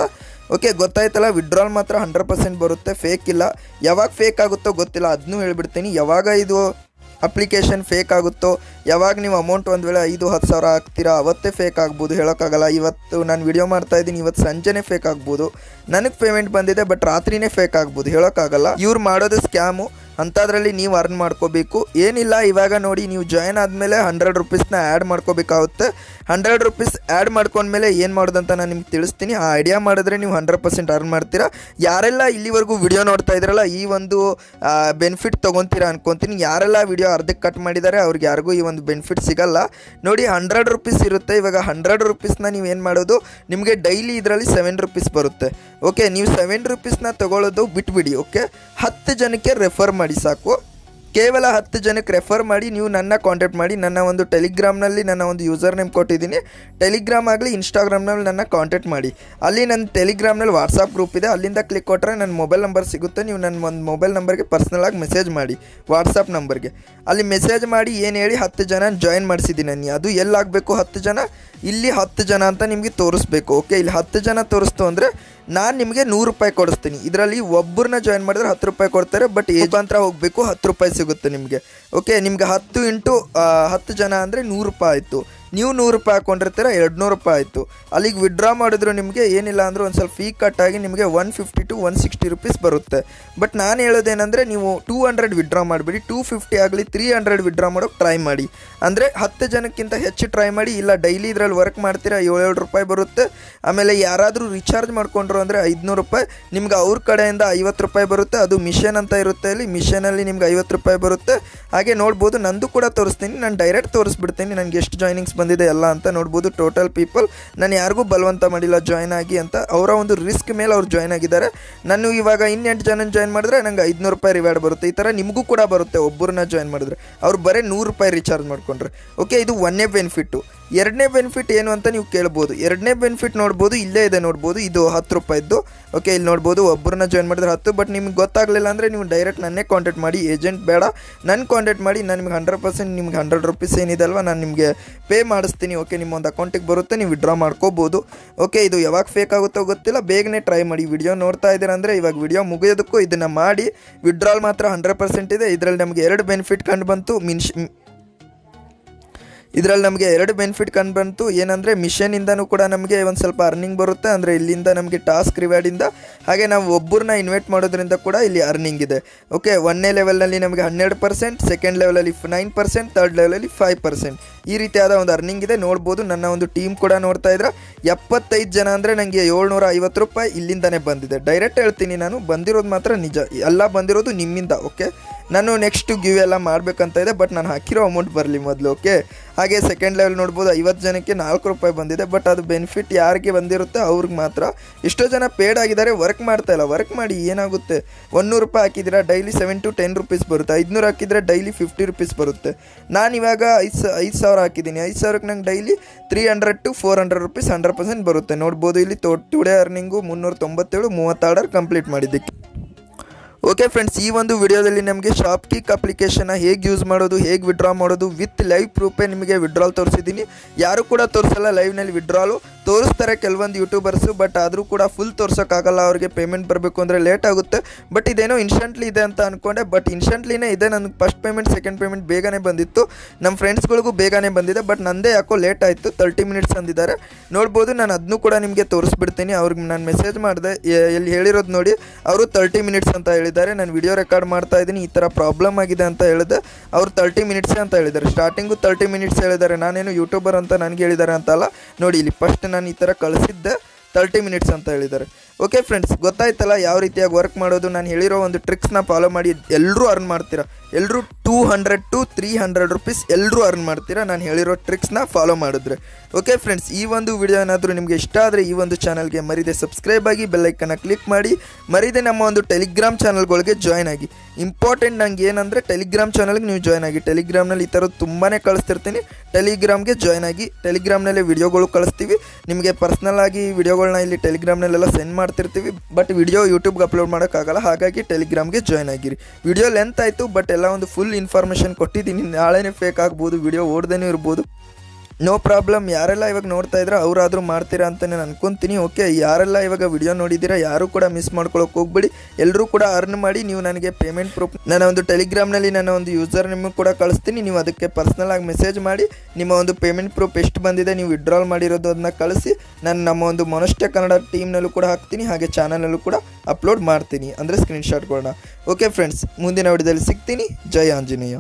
ಓಕೆ, ಗೊತ್ತಾಯ್ತಲ್ಲ, ವಿಡ್ರಾಲ್ ಮಾತ್ರ 100% ಬರುತ್ತೆ, ಫೇಕ್ ಇಲ್ಲ. ಯಾವಾಗ ಫೇಕ್ ಆಗುತ್ತೋ ಗೊತ್ತಿಲ್ಲ, ಅದನ್ನೂ ಹೇಳ್ಬಿಡ್ತೀನಿ. ಯಾವಾಗ ಇದು ಅಪ್ಲಿಕೇಶನ್ ಫೇಕ್ ಆಗುತ್ತೋ, ಯಾವಾಗ ನೀವು ಅಮೌಂಟ್ ಒಂದು ವೇಳೆ 5-10 ಸಾವಿರ ಹಾಕ್ತೀರಾ ಅವತ್ತೇ ಫೇಕ್ ಆಗ್ಬೋದು, ಹೇಳೋಕ್ಕಾಗಲ್ಲ. ಇವತ್ತು ನಾನು ವಿಡಿಯೋ ಮಾಡ್ತಾಯಿದ್ದೀನಿ, ಇವತ್ತು ಸಂಜೆನೇ ಫೇಕ್ ಆಗ್ಬೋದು. ನನಗೆ ಪೇಮೆಂಟ್ ಬಂದಿದೆ, ಬಟ್ ರಾತ್ರಿನೇ ಫೇಕ್ ಆಗ್ಬೋದು, ಹೇಳೋಕ್ಕಾಗಲ್ಲ. ಇವ್ರು ಮಾಡೋದು ಸ್ಕ್ಯಾಮು. ಅಂಥದ್ರಲ್ಲಿ ನೀವು ಅರ್ನ್ ಮಾಡ್ಕೋಬೇಕು. ಏನಿಲ್ಲ, ಇವಾಗ ನೋಡಿ ನೀವು ಜಾಯ್ನ್ ಆದಮೇಲೆ 100 ರೂಪೀಸ್ನ ಆ್ಯಡ್ ಮಾಡ್ಕೋಬೇಕಾಗುತ್ತೆ. 100 ರೂಪೀಸ್ ಆ್ಯಡ್ ಮಾಡ್ಕೊಂಡ್ಮೇಲೆ ಏನು ಮಾಡೋದಂತ ನಾನು ನಿಮ್ಗೆ ತಿಳಿಸ್ತೀನಿ. ಆ ಐಡಿಯಾ ಮಾಡಿದ್ರೆ ನೀವು 100% ಅರ್ನ್ ಮಾಡ್ತೀರಾ. ಯಾರೆಲ್ಲ ಇಲ್ಲಿವರೆಗೂ ವಿಡಿಯೋ ನೋಡ್ತಾ ಇದ್ರಲ್ಲ ಈ ಒಂದು ಬೆನಿಫಿಟ್ ತೊಗೊತೀರಾ ಅನ್ಕೊತೀನಿ. ಯಾರೆಲ್ಲ ವಿಡಿಯೋ ಅರ್ಧಕ್ಕೆ ಕಟ್ ಮಾಡಿದ್ದಾರೆ ಅವ್ರಿಗೆ ಯಾರಿಗೂ ಈ ಒಂದು ಬೆನಿಫಿಟ್ ಸಿಗಲ್ಲ. ನೋಡಿ 100 ರೂಪೀಸ್ ಇರುತ್ತೆ. ಇವಾಗ 100 ರೂಪೀಸ್ನ ನೀವು ಏನು ಮಾಡೋದು, ನಿಮಗೆ ಡೈಲಿ ಇದರಲ್ಲಿ 7 ರೂಪೀಸ್ ಬರುತ್ತೆ. ಓಕೆ, ನೀವು 7 ರೂಪೀಸ್ನ ತೊಗೊಳ್ಳೋದು ಬಿಟ್ಬಿಡಿ. ಓಕೆ, 10 ಜನಕ್ಕೆ ರೆಫರ್ ಮಾಡಿ ಸಾಕು. ಕೇವಲ 10 ಜನಕ್ಕೆ ರೆಫರ್ ಮಾಡಿ ನೀವು ನನ್ನ ಕಾಂಟ್ಯಾಕ್ಟ್ ಮಾಡಿ. ನನ್ನ ಒಂದು ಟೆಲಿಗ್ರಾಮ್ನಲ್ಲಿ ನನ್ನ ಒಂದು ಯೂಸರ್ ನೇಮ್ ಕೊಟ್ಟಿದ್ದೀನಿ. ಟೆಲಿಗ್ರಾಮ್ ಆಗಲಿ ಇನ್ಸ್ಟಾಗ್ರಾಮ್ನಲ್ಲಿ ನನ್ನ ಕಾಂಟ್ಯಾಕ್ಟ್ ಮಾಡಿ. ಅಲ್ಲಿ ನನ್ನ ಟೆಲಿಗ್ರಾಮ್ನಲ್ಲಿ ವಾಟ್ಸಪ್ ಗ್ರೂಪ್ ಇದೆ, ಅಲ್ಲಿಂದ ಕ್ಲಿಕ್ ಕೊಟ್ಟರೆ ನನ್ನ ಮೊಬೈಲ್ ನಂಬರ್ ಸಿಗುತ್ತೆ. ನೀವು ನನ್ನ ಒಂದು ಮೊಬೈಲ್ ನಂಬರ್ಗೆ ಪರ್ಸ್ನಲಾಗಿ ಮೆಸೇಜ್ ಮಾಡಿ, ವಾಟ್ಸಪ್ ನಂಬರ್ಗೆ. ಅಲ್ಲಿ ಮೆಸೇಜ್ ಮಾಡಿ ಏನು ಹೇಳಿ 10 ಜನ ಜಾಯಿನ್ ಮಾಡಿಸಿದ್ದೀನಿ. ಅದು ಎಲ್ಲಾಗಬೇಕು 10 ಜನ, ಇಲ್ಲಿ 10 ಜನ ಅಂತ ನಿಮಗೆ ತೋರಿಸ್ಬೇಕು. ಓಕೆ, ಇಲ್ಲಿ 10 ಜನ ತೋರಿಸ್ತು ಅಂದರೆ ನಾನು ನಿಮಗೆ 100 ರೂಪಾಯಿ ಕೊಡಿಸ್ತೀನಿ. ಇದರಲ್ಲಿ ಒಬ್ಬರನ್ನ ಜಾಯಿನ್ ಮಾಡಿದ್ರೆ 10 ರೂಪಾಯಿ ಕೊಡ್ತಾರೆ, ಬಟ್ ಮುಖಾಂತರ ಹೋಗಬೇಕು 10 ರೂಪಾಯಿ ಸಿಗುತ್ತೆ ನಿಮಗೆ. ಓಕೆ, ನಿಮ್ಗೆ 10 ಇಂಟು 10 ಜನ ಅಂದರೆ 100 ರೂಪಾಯಿ ಆಯಿತು. ನೀವು 100 ರೂಪಾಯಿ ಹಾಕ್ಕೊಂಡಿರ್ತೀರ, 200 ರೂಪಾಯಿ ಆಯಿತು. ಅಲ್ಲಿಗೆ ವಿಡ್ರಾ ಮಾಡಿದ್ರು ನಿಮಗೆ ಏನಿಲ್ಲ ಅಂದರೂ ಒಂದು ಸ್ವಲ್ಪ ಫೀ ಕಟ್ಟಾಗಿ ನಿಮಗೆ 150 to 160 ರೂಪೀಸ್ ಬರುತ್ತೆ. ಬಟ್ ನಾನು ಹೇಳೋದೇನೆಂದರೆ ನೀವು 200 ವಿಡ್ರಾ ಮಾಡಿಬಿಡಿ. 250 ಆಗಲಿ 300 ವಿಡ್ರಾ ಮಾಡೋಕ್ಕೆ ಟ್ರೈ ಮಾಡಿ. ಅಂದರೆ 10 ಜನಕ್ಕಿಂತ ಹೆಚ್ಚು ಟ್ರೈ ಮಾಡಿ. ಇಲ್ಲ ಡೈಲಿ ಇದರಲ್ಲಿ ವರ್ಕ್ ಮಾಡ್ತೀರಾ 7 ರೂಪಾಯಿ ಬರುತ್ತೆ. ಆಮೇಲೆ ಯಾರಾದರೂ ರಿಚಾರ್ಜ್ ಮಾಡ್ಕೊಂಡ್ರು ಅಂದರೆ 500 ರೂಪಾಯಿ ನಿಮ್ಗೆ ಅವ್ರ ಕಡೆಯಿಂದ 50 ರೂಪಾಯಿ ಬರುತ್ತೆ. ಅದು ಮಿಷನ್ ಅಂತ ಇರುತ್ತೆ, ಅಲ್ಲಿ ಮಿಷನಲ್ಲಿ ನಿಮ್ಗೆ 50 ರೂಪಾಯಿ ಬರುತ್ತೆ. ಹಾಗೆ ನೋಡ್ಬೋದು, ನಂದು ಕೂಡ ತೋರಿಸ್ತೀನಿ. ನಾನು ಡೈರೆಕ್ಟ್ ತೋರಿಸ್ಬಿಡ್ತೀನಿ ನನಗೆ ಎಷ್ಟು ಜಾಯ್ನಿಂಗ್ಸ್ ಬಂದಿದೆ ಎಲ್ಲ ಅಂತ. ನೋಡ್ಬೋದು ಟೋಟಲ್ ಪೀಪಲ್, ನಾನು ಯಾರಿಗೂ ಬಲವಂತ ಮಾಡಿಲ್ಲ ಜಾಯ್ನ್ ಆಗಿ ಅಂತ. ಅವರ ಒಂದು ರಿಸ್ಕ್ ಮೇಲೆ ಅವ್ರು ಜಾಯ್ನ್ ಆಗಿದ್ದಾರೆ. ನಾನು ಇವಾಗ 8 ಜನ ಜಾಯ್ನ್ ಮಾಡಿದ್ರೆ ನಂಗೆ 500 ರೂಪಾಯಿ ರಿವಾರ್ಡ್ ಬರುತ್ತೆ. ಈ ಥರ ನಿಮಗೂ ಕೂಡ ಬರುತ್ತೆ ಒಬ್ಬರನ್ನ ಜಾಯ್ನ್ ಮಾಡಿದ್ರೆ. ಅವ್ರು ಬರೀ 100 ರೂಪಾಯಿ ರಿಚಾರ್ಜ್ ಮಾಡ್ಕೊಂಡ್ರೆ. ಓಕೆ, ಇದು ಒಂದನೇ ಬೆನಿಫಿಟ್ಟು. ಎರಡನೇ ಬೆನಿಫಿಟ್ ಏನು ಅಂತ ನೀವು ಕೇಳ್ಬೋದು. ಎರಡನೇ ಬೆನಿಫಿಟ್ ನೋಡ್ಬೋದು, ಇಲ್ಲೇ ಇದೆ ನೋಡ್ಬೋದು, ಇದು 10 ರೂಪಾಯಿದ್ದು. ಓಕೆ, ಇಲ್ಲಿ ನೋಡ್ಬೋದು ಒಬ್ಬರನ್ನ ಜಾಯ್ನ್ ಮಾಡಿದ್ರೆ 10. ಬಟ್ ನಿಮ್ಗೆ ಗೊತ್ತಾಗಲಿಲ್ಲ ಅಂದರೆ ನೀವು ಡೈರೆಕ್ಟ್ ನನ್ನೇ ಕಾಂಟ್ಯಾಕ್ಟ್ ಮಾಡಿ, ಏಜೆಂಟ್ ಬೇಡ, ನನ್ನ ಕಾಂಟ್ಯಾಕ್ಟ್ ಮಾಡಿ. ನಾನು ನಿಮ್ಗೆ 100% ನಿಮ್ಗೆ 100 ರೂಪೀಸ್ ಏನಿದೆ ಅಲ್ವಾ, ನಾನು ನಿಮಗೆ ಪೇ ಮಾಡಿಸ್ತೀನಿ. ಓಕೆ, ನಿಮ್ಮ ಒಂದು ಅಕೌಂಟಿಗೆ ಬರುತ್ತೆ, ನೀವು ವಿಡ್ರಾ ಮಾಡ್ಕೋಬೋದು. ಓಕೆ, ಇದು ಯಾವಾಗ ಫೇಕ್ ಆಗುತ್ತೋ ಗೊತ್ತಿಲ್ಲ, ಬೇಗನೆ ಟ್ರೈ ಮಾಡಿ. ವಿಡಿಯೋ ನೋಡ್ತಾ ಇದ್ದೀರಾ ಅಂದರೆ ಇವಾಗ ವಿಡಿಯೋ ಮುಗಿಯೋದಕ್ಕೂ ಇದನ್ನು ಮಾಡಿ. ವಿಡ್ರಾಲ್ ಮಾತ್ರ 100% ಇದೆ. ಇದರಲ್ಲಿ ನಮಗೆ 2 ಬೆನಿಫಿಟ್ ಕಂಡು ಬಂತು. ಇದರಲ್ಲಿ ನಮಗೆ 2 ಬೆನಿಫಿಟ್ ಕಂಡು ಬಂತು. ಏನಂದರೆ ಮಿಷನಿಂದನೂ ಕೂಡ ನಮಗೆ ಒಂದು ಸ್ವಲ್ಪ ಅರ್ನಿಂಗ್ ಬರುತ್ತೆ. ಅಂದರೆ ಇಲ್ಲಿಂದ ನಮಗೆ ಟಾಸ್ಕ್ ರಿವಾರ್ಡಿಂದ, ಹಾಗೆ ನಾವು ಒಬ್ಬರನ್ನ ಇನ್ವೈಟ್ ಮಾಡೋದ್ರಿಂದ ಕೂಡ ಇಲ್ಲಿ ಅರ್ನಿಂಗ್ ಇದೆ. ಓಕೆ, 1ನೇ ಲೆವೆಲ್ನಲ್ಲಿ ನಮಗೆ 12%, ಸೆಕೆಂಡ್ ಲೆವೆಲಲ್ಲಿ 9%, ಥರ್ಡ್ ಲೆವೆಲಲ್ಲಿ 5%. ಈ ರೀತಿಯಾದ ಒಂದು ಅರ್ನಿಂಗ್ ಇದೆ. ನೋಡ್ಬೋದು ನನ್ನ ಒಂದು ಟೀಮ್ ಕೂಡ ನೋಡ್ತಾ ಇದ್ರೆ 75 ಜನ ಅಂದರೆ ನನಗೆ 750 ರೂಪಾಯಿ ಇಲ್ಲಿಂದನೇ ಬಂದಿದೆ. ಡೈರೆಕ್ಟ್ ಹೇಳ್ತೀನಿ, ನಾನು ಬಂದಿರೋದು ಮಾತ್ರ ನಿಜ, ಎಲ್ಲ ಬಂದಿರೋದು ನಿಮ್ಮಿಂದ. ಓಕೆ, ನಾನು ನೆಕ್ಸ್ಟ್ ಗಿವ್ ಎಲ್ಲ ಮಾಡಬೇಕಂತ ಇದೆ, ಬಟ್ ನಾನು ಹಾಕಿರೋ ಅಮೌಂಟ್ ಬರಲಿ ಮೊದಲು. ಓಕೆ, ಹಾಗೆ ಸೆಕೆಂಡ್ ಲೆವೆಲ್ ನೋಡ್ಬೋದು 50 ಜನಕ್ಕೆ 4 ರೂಪಾಯಿ ಬಂದಿದೆ. ಬಟ್ ಅದು ಬೆನಿಫಿಟ್ ಯಾರಿಗೆ ಬಂದಿರುತ್ತೆ ಅವ್ರಿಗೆ ಮಾತ್ರ. ಎಷ್ಟೋ ಜನ ಪೇಡ್ ಆಗಿದ್ದಾರೆ, ವರ್ಕ್ ಮಾಡ್ತಾ ಇಲ್ಲ. ವರ್ಕ್ ಮಾಡಿ ಏನಾಗುತ್ತೆ, 100 ರೂಪಾಯಿ ಹಾಕಿದ್ದೀರಾ ಡೈಲಿ 7 to 10 ರೂಪೀಸ್ ಬರುತ್ತೆ. 500 ಹಾಕಿದರೆ ಡೈಲಿ 50 ರೂಪೀಸ್ ಬರುತ್ತೆ. ನಾನು ಇವಾಗ 5,000 ಹಾಕಿದ್ದೀನಿ. 5,000ಕ್ಕೆ ನಂಗೆ ಡೈಲಿ 300 to 400 ರೂಪೀಸ್ 100% ಬರುತ್ತೆ. ನೋಡ್ಬೋದು ಇಲ್ಲಿ ಟುಡೇ ಅರ್ನಿಂಗು 397, 30 ಆರ್ಡರ್ ಕಂಪ್ಲೀಟ್ ಮಾಡಿದ್ದಕ್ಕೆ. ಓಕೆ ಫ್ರೆಂಡ್ಸ್, ಈ ಒಂದು ವಿಡಿಯೋದಲ್ಲಿ ನಮಗೆ ಶಾಪ್ಕಿಕ್ ಅಪ್ಲಿಕೇಶನ್ನ ಹೇಗೆ ಯೂಸ್ ಮಾಡೋದು, ಹೇಗೆ ವಿಡ್ರಾ ಮಾಡೋದು ವಿತ್ ಲೈವ್ ಪ್ರೂಫೇ ನಿಮಗೆ ವಿಡ್ರಾಲ್ ತೋರಿಸಿದ್ದೀನಿ. ಯಾರು ಕೂಡ ತೋರಿಸಲ್ಲ ಲೈವ್ನಲ್ಲಿ ವಿಡ್ರಾಲು. ತೋರಿಸ್ತಾರೆ ಕೆಲವೊಂದು ಯೂಟ್ಯೂಬರ್ಸು, ಬಟ್ ಆದರೂ ಕೂಡ ಫುಲ್ ತೋರ್ಸೋಕ್ಕಾಗಲ್ಲ. ಅವ್ರಿಗೆ ಪೇಮೆಂಟ್ ಬರಬೇಕು ಅಂದರೆ ಲೇಟ್ ಆಗುತ್ತೆ. ಬಟ್ ಇದೇನೋ ಇನ್ಸ್ಟೆಂಟ್ಲಿ ಇದೆ ಅಂತ ಅಂದ್ಕೊಂಡೆ, ಬಟ್ ಇನ್ಸ್ಟೆಂಟ್ಲಿನೇ ಇದೆ. ನನಗೆ ಫಸ್ಟ್ ಪೇಮೆಂಟ್ ಸೆಕೆಂಡ್ ಪೇಮೆಂಟ್ ಬೇಗನೆ ಬಂದಿತ್ತು. ನಮ್ಮ ಫ್ರೆಂಡ್ಸ್ಗಳಿಗೂ ಬೇಗನೆ ಬಂದಿದೆ. ಬಟ್ ನಂದೇ ಯಾಕೋ ಲೇಟ್ ಆಯಿತು, 30 ಮಿನಿಟ್ಸ್ ಅಂದಿದ್ದಾರೆ. ನೋಡ್ಬೋದು, ನಾನು ಅದನ್ನು ಕೂಡ ನಿಮಗೆ ತೋರಿಸ್ಬಿಡ್ತೀನಿ. ಅವ್ರಿಗೆ ನಾನು ಮೆಸೇಜ್ ಮಾಡಿದೆ, ಎಲ್ಲಿ ಹೇಳಿರೋದು ನೋಡಿ, ಅವರು 30 ಮಿನಿಟ್ಸ್ ಅಂತ ಹೇಳಿದ್ದಾರೆ. ನಾನು ವಿಡಿಯೋ ರೆಕಾರ್ಡ್ ಮಾಡ್ತಾ ಇದ್ದೀನಿ, ಈ ಥರ ಪ್ರಾಬ್ಲಮ್ ಆಗಿದೆ ಅಂತ ಹೇಳಿದೆ. ಅವರು 30 ಮಿನಿಟ್ಸೇ ಅಂತ ಹೇಳಿದ್ದಾರೆ. ಸ್ಟಾರ್ಟಿಂಗು 30 ಮಿನಿಟ್ಸ್ ಹೇಳಿದ್ದಾರೆ. ನಾನೇನು ಯೂಟ್ಯೂಬರ್ ಅಂತ ನನಗೆ ಹೇಳಿದ್ದಾರೆ ಅಂತಲ್ಲ. ನೋಡಿ ಇಲ್ಲಿ ಫಸ್ಟ್ ನಾನು ಈ ಥರ ಕಳಿಸಿದ್ದೆ, 30 ಮಿನಿಟ್ಸ್ ಅಂತ ಹೇಳಿದ್ದಾರೆ. ಓಕೆ ಫ್ರೆಂಡ್ಸ್, ಗೊತ್ತಾಯ್ತಲ್ಲ ಯಾವ ರೀತಿಯಾಗಿ ವರ್ಕ್ ಮಾಡೋದು. ನಾನು ಹೇಳಿರೋ ಒಂದು ಟ್ರಿಕ್ಸ್ನ ಫಾಲೋ ಮಾಡಿ ಎಲ್ಲರೂ ಅರ್ನ್ ಮಾಡ್ತೀರಾ. ಎಲ್ಲರೂ 200 to 300 ರೂಪೀಸ್ ಎಲ್ಲರೂ ಅರ್ನ್ ಮಾಡ್ತೀರಾ ನಾನು ಹೇಳಿರೋ ಟ್ರಿಕ್ಸ್ನ ಫಾಲೋ ಮಾಡಿದ್ರೆ. ಓಕೆ ಫ್ರೆಂಡ್ಸ್, ಈ ಒಂದು ವಿಡಿಯೋ ಏನಾದರೂ ನಿಮಗೆ ಇಷ್ಟ ಆದರೆ ಈ ಒಂದು ಚಾನಲ್ಗೆ ಮರಿದೆ ಸಬ್ಸ್ಕ್ರೈಬ್ ಆಗಿ, ಬೆಲ್ಲೈಕನ್ನ ಕ್ಲಿಕ್ ಮಾಡಿ. ಮರಿದೆ ನಮ್ಮ ಒಂದು ಟೆಲಿಗ್ರಾಮ್ ಚಾನಲ್ಗಳಿಗೆ ಜಾಯ್ನ್ ಆಗಿ. ಇಂಪಾರ್ಟೆಂಟ್ ನಂಗೆ ಏನಂದರೆ ಟೆಲಿಗ್ರಾಮ್ ಚಾನಲ್ಗೆ ನೀವು ಜಾಯ್ನ್ ಆಗಿ. ಟೆಲಿಗ್ರಾಮ್ನಲ್ಲಿ ಈ ಥರದ್ದು ತುಂಬಾ ಕಳಿಸ್ತಿರ್ತೀನಿ. ಟೆಲಿಗ್ರಾಮ್ಗೆ ಜಾಯ್ನ್ ಆಗಿ. ಟೆಲಿಗ್ರಾಮ್ನಲ್ಲೇ ವಿಡಿಯೋಗಳು ಕಳಿಸ್ತೀವಿ ನಿಮಗೆ. ಪರ್ಸ್ನಲ್ ಆಗಿ ವಿಡಿಯೋಗಳನ್ನ ಇಲ್ಲಿ ಟೆಲಿಗ್ರಾಮ್ನಲ್ಲೆಲ್ಲ ಸೆಂಡ್ ಮಾಡ್ತಿರ್ತೀವಿ. ಬಟ್ ವಿಡಿಯೋ ಯೂಟ್ಯೂಬ್ಗೆ ಅಪ್ಲೋಡ್ ಮಾಡೋಕ್ಕಾಗಲ್ಲ. ಹಾಗಾಗಿ ಟೆಲಿಗ್ರಾಮ್ಗೆ ಜಾಯ್ನ್ ಆಗಿರಿ. ವಿಡಿಯೋ ಲೆಂತ್ ಆಯಿತು, ಬಟ್ ಎಲ್ಲ ಒಂದು ಫುಲ್ ಇನ್ಫಾರ್ಮೇಷನ್ ಕೊಟ್ಟಿದ್ದೀನಿ. ನಾಳೆನೇ ಫೇಕ್ ಆಗ್ಬೋದು, ವಿಡಿಯೋ ಓಡ್ದೇ ಇರ್ಬೋದು. No problem. ಯಾರೆಲ್ಲ ಇವಾಗ ನೋಡ್ತಾ ಇದ್ರೆ ಅವರಾದರೂ ಮಾಡ್ತೀರಾ ಅಂತ ನಾನು ಅನ್ಕೊತೀನಿ. ಓಕೆ, ಯಾರೆಲ್ಲ ಇವಾಗ ವಿಡಿಯೋ ನೋಡಿದ್ದೀರಾ ಯಾರು ಕೂಡ ಮಿಸ್ ಮಾಡ್ಕೊಳ್ಳೋಕೆ ಹೋಗ್ಬೇಡಿ. ಎಲ್ಲರೂ ಕೂಡ ಅರ್ನ್ ಮಾಡಿ. ನೀವು ನನಗೆ ಪೇಮೆಂಟ್ ಪ್ರೂಫ್ ನನ್ನ ಒಂದು ಟೆಲಿಗ್ರಾಮ್ನಲ್ಲಿ ನನ್ನ ಒಂದು ಯೂಸರ್ ನಿಮಗೆ ಕೂಡ ಕಳಿಸ್ತೀನಿ. ನೀವು ಅದಕ್ಕೆ ಪರ್ಸ್ನಲ್ ಆಗಿ ಮೆಸೇಜ್ ಮಾಡಿ ನಿಮ್ಮ ಒಂದು ಪೇಮೆಂಟ್ ಪ್ರೂಫ್ ಎಷ್ಟು ಬಂದಿದೆ, ನೀವು ವಿಡ್ರಾಲ್ ಮಾಡಿರೋದು ಅದನ್ನ ಕಳಿಸಿ. ನಾನು ನಮ್ಮ ಒಂದು ಮೊನಸ್ಟೆ ಕನ್ನಡ ಟೀಮ್ನಲ್ಲೂ ಕೂಡ ಹಾಕ್ತೀನಿ, ಹಾಗೆ ಚಾನಲಲ್ಲೂ ಕೂಡ ಅಪ್ಲೋಡ್ ಮಾಡ್ತೀನಿ, ಅಂದರೆ ಸ್ಕ್ರೀನ್ಶಾಟ್ಗಳನ್ನ. ಓಕೆ ಫ್ರೆಂಡ್ಸ್, ಮುಂದಿನ ವಿಡಿಯೋದಲ್ಲಿ ಸಿಗ್ತೀನಿ. ಜೈ ಆಂಜನೇಯ.